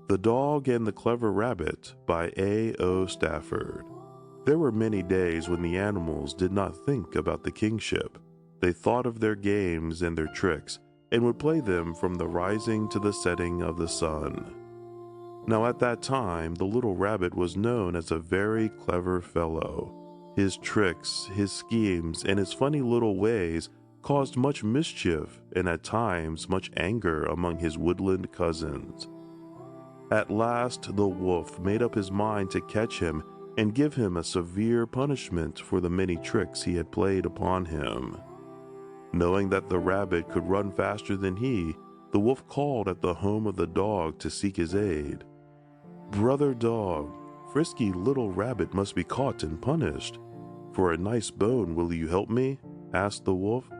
The Dog and the Clever Rabbit by A.O. Stafford. There were many days when the animals did not think about the kingship. They thought of their games and their tricks, and would play them from the rising to the setting of the sun. Now at that time, the little rabbit was known as a very clever fellow. His tricks, his schemes, and his funny little ways caused much mischief and at times much anger among his woodland cousins. At last, the wolf made up his mind to catch him and give him a severe punishment for the many tricks he had played upon him. Knowing that the rabbit could run faster than he, the wolf called at the home of the dog to seek his aid. "Brother dog, frisky little rabbit must be caught and punished. For a nice bone, will you help me?" asked the wolf.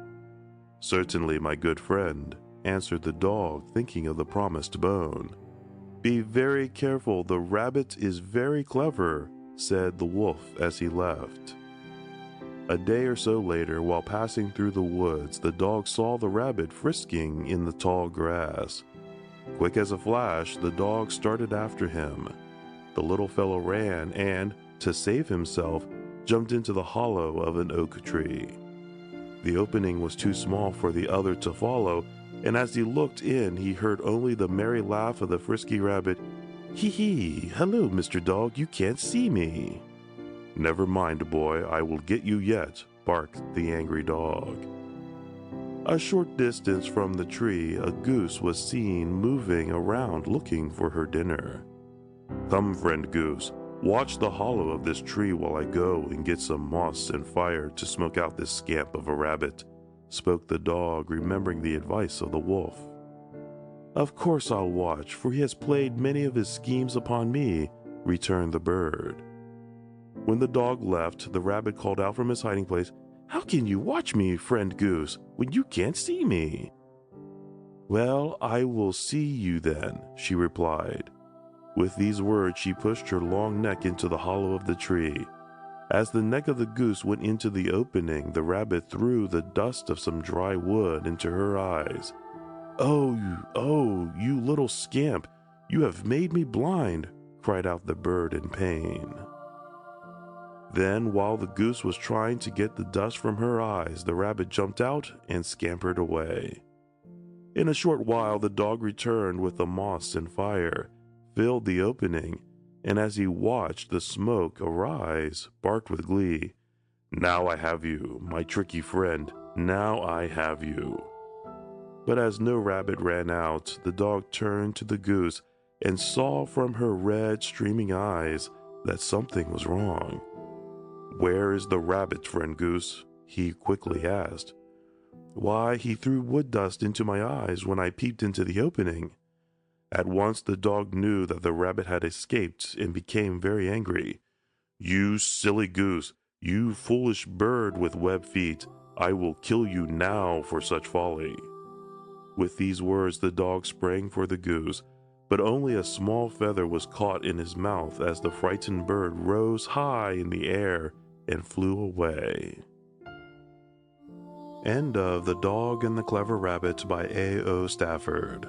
"Certainly, my good friend," answered the dog, thinking of the promised bone. "Be very careful, the rabbit is very clever," said the wolf as he left. A day or so later, while passing through the woods, the dog saw the rabbit frisking in the tall grass. Quick as a flash, the dog started after him. The little fellow ran and, to save himself, jumped into the hollow of an oak tree. The opening was too small for the other to follow, and as he looked in, he heard only the merry laugh of the frisky rabbit. "Hee hee, hello, Mr. Dog, you can't see me." "Never mind, boy, I will get you yet," barked the angry dog. A short distance from the tree, a goose was seen moving around looking for her dinner. "Come, friend goose, watch the hollow of this tree while I go and get some moss and fire to smoke out this scamp of a rabbit," spoke the dog, remembering the advice of the wolf. "Of course I'll watch, for he has played many of his schemes upon me," returned the bird. When the dog left, the rabbit called out from his hiding place, "How can you watch me, friend goose, when you can't see me?" "Well, I will see you then," she replied. With these words, she pushed her long neck into the hollow of the tree. As the neck of the goose went into the opening, the rabbit threw the dust of some dry wood into her eyes. Oh, you little scamp, you have made me blind," cried out the bird in pain. Then, while the goose was trying to get the dust from her eyes, the rabbit jumped out and scampered away. In a short while, the dog returned with the moss and fire, filled the opening, and as he watched the smoke arise, barked with glee, "Now I have you, my tricky friend, now I have you." But as no rabbit ran out, the dog turned to the goose and saw from her red, streaming eyes that something was wrong. "Where is the rabbit, friend goose?" he quickly asked. "Why, he threw wood dust into my eyes when I peeped into the opening." At once the dog knew that the rabbit had escaped and became very angry. "You silly goose, you foolish bird with web feet, I will kill you now for such folly." With these words, the dog sprang for the goose, but only a small feather was caught in his mouth as the frightened bird rose high in the air and flew away. End of The Dog and the Clever Rabbit by A.O. Stafford.